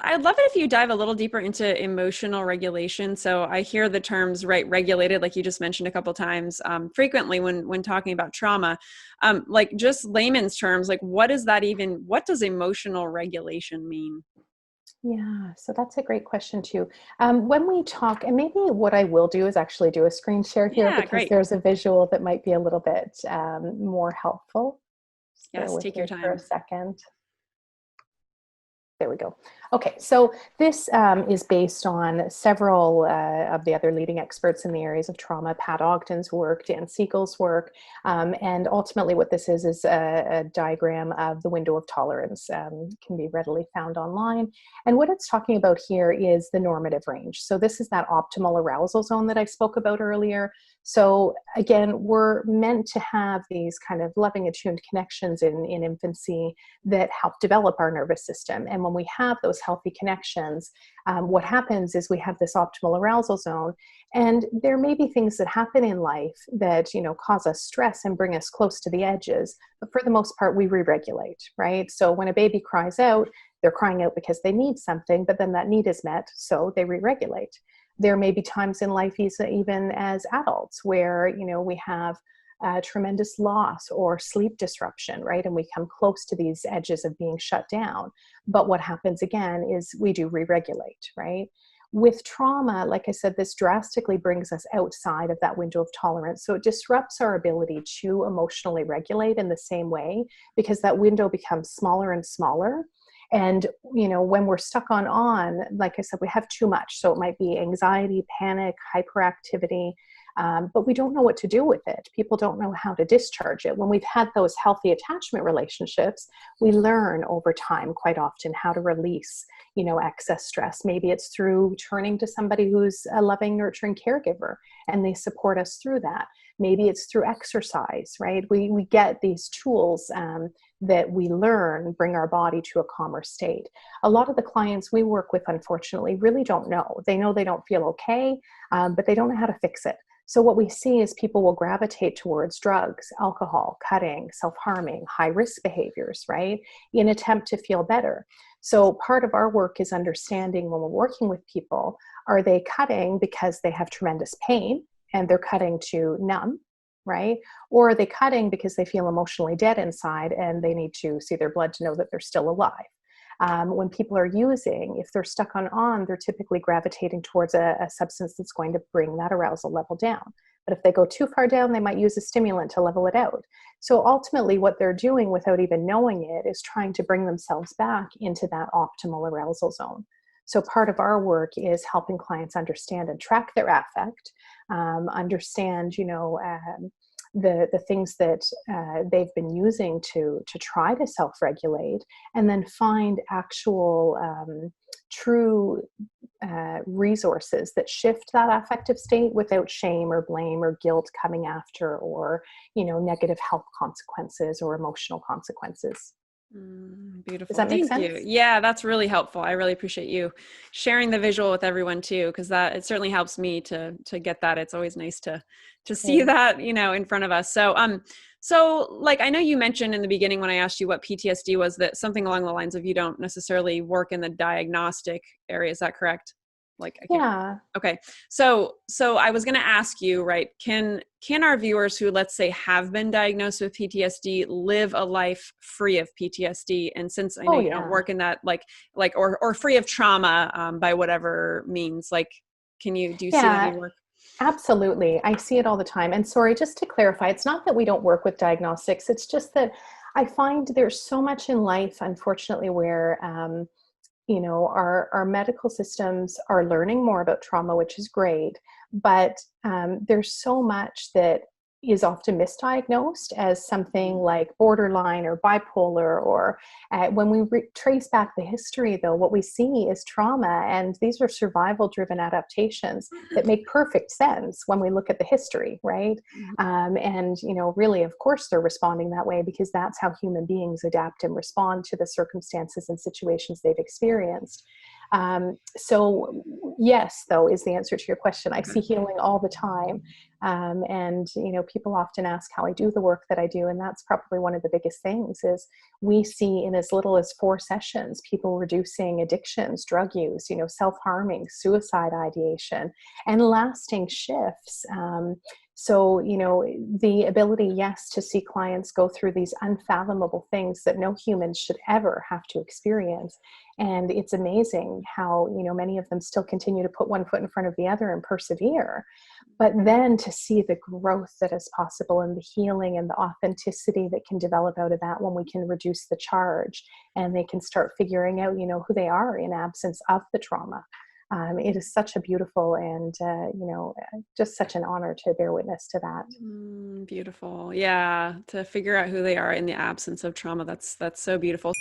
I'd love it if you dive a little deeper into emotional regulation. So I hear the terms, right, regulated, like you just mentioned a couple times, frequently when talking about trauma. Like just layman's terms, like what is that even? What does emotional regulation mean? Yeah, so that's a great question too. When we talk, and maybe what I will do is actually do a screen share here Yeah, because great. there's a visual that might be a little bit more helpful. Just bear Yes, with take your me for a time. second. There we go. Okay, so this is based on several of the other leading experts in the areas of trauma, Pat Ogden's work, Dan Siegel's work, and ultimately what this is a diagram of the window of tolerance, can be readily found online. And what it's talking about here is the normative range. So this is that optimal arousal zone that I spoke about earlier. So again, we're meant to have these kind of loving, attuned connections in infancy that help develop our nervous system. And when we have those healthy connections, what happens is we have this optimal arousal zone. And there may be things that happen in life that, you know, cause us stress and bring us close to the edges. But for the most part, we re-regulate, right? So when a baby cries out, they're crying out because they need something, but then that need is met, so they re-regulate. There may be times in life, even as adults, where, you know, we have tremendous loss or sleep disruption, right? And we come close to these edges of being shut down. But what happens again is we do re-regulate, right? With trauma, like I said, this drastically brings us outside of that window of tolerance. So it disrupts our ability to emotionally regulate in the same way because that window becomes smaller and smaller. And, you know, when we're stuck on, like I said, we have too much. So it might be anxiety, panic, hyperactivity, but we don't know what to do with it. People don't know how to discharge it. When we've had those healthy attachment relationships, we learn over time quite often how to release, you know, excess stress. Maybe it's through turning to somebody who's a loving, nurturing caregiver, and they support us through that. Maybe it's through exercise, right? We get these tools that we learn bring our body to a calmer state. A lot of the clients we work with, unfortunately, really don't know. They know they don't feel okay, but they don't know how to fix it. So what we see is people will gravitate towards drugs, alcohol, cutting, self-harming, high-risk behaviors, right, in attempt to feel better. So part of our work is understanding when we're working with people, are they cutting because they have tremendous pain and they're cutting to numb, right? Or are they cutting because they feel emotionally dead inside and they need to see their blood to know that they're still alive? When people are using, if they're stuck on, they're typically gravitating towards a substance that's going to bring that arousal level down. But if they go too far down, they might use a stimulant to level it out. So ultimately what they're doing without even knowing it is trying to bring themselves back into that optimal arousal zone. So part of our work is helping clients understand and track their affect, understand, you know, the things that they've been using to try to self-regulate, and then find actual true resources that shift that affective state without shame or blame or guilt coming after, or, you know, negative health consequences or emotional consequences. Does Beautiful. that make Thank you. sense? Yeah, that's really helpful. I really appreciate you sharing the visual with everyone too, because that it certainly helps me to get that. It's always nice to see Great. that, you know, in front of us. So like I know you mentioned in the beginning when I asked you what PTSD was, that something along the lines of you don't necessarily work in the diagnostic area. Is that correct? Like I can't. Yeah. Okay. So I was going to ask you, right, can our viewers who, let's say, have been diagnosed with PTSD live a life free of PTSD? And since I know Oh you don't yeah. work in that, or free of trauma, by whatever means, like, do you see that in Yeah. your work? Absolutely. I see it all the time. And sorry, just to clarify, it's not that we don't work with diagnostics. It's just that I find there's so much in life, unfortunately, where, you know, our medical systems are learning more about trauma, which is great. But there's so much that is often misdiagnosed as something like borderline or bipolar, or when we trace back the history, though, what we see is trauma, and these are survival driven adaptations that make perfect sense when we look at the history, right? And, you know, really, of course, they're responding that way because that's how human beings adapt and respond to the circumstances and situations they've experienced. So, Yes, though, is the answer to your question. I see Okay. healing all the time. And, people often ask how I do the work that I do. And that's probably one of the biggest things is we see in as little as 4 sessions, people reducing addictions, drug use, self-harming, suicide ideation, and lasting shifts. The ability, yes, to see clients go through these unfathomable things that no human should ever have to experience. And it's amazing how, many of them still continue to put one foot in front of the other and persevere. But then to see the growth that is possible and the healing and the authenticity that can develop out of that when we can reduce the charge and they can start figuring out, who they are in absence of the trauma. It is such a beautiful and, just such an honor to bear witness to that. Beautiful. Yeah. To figure out who they are in the absence of trauma. That's so beautiful.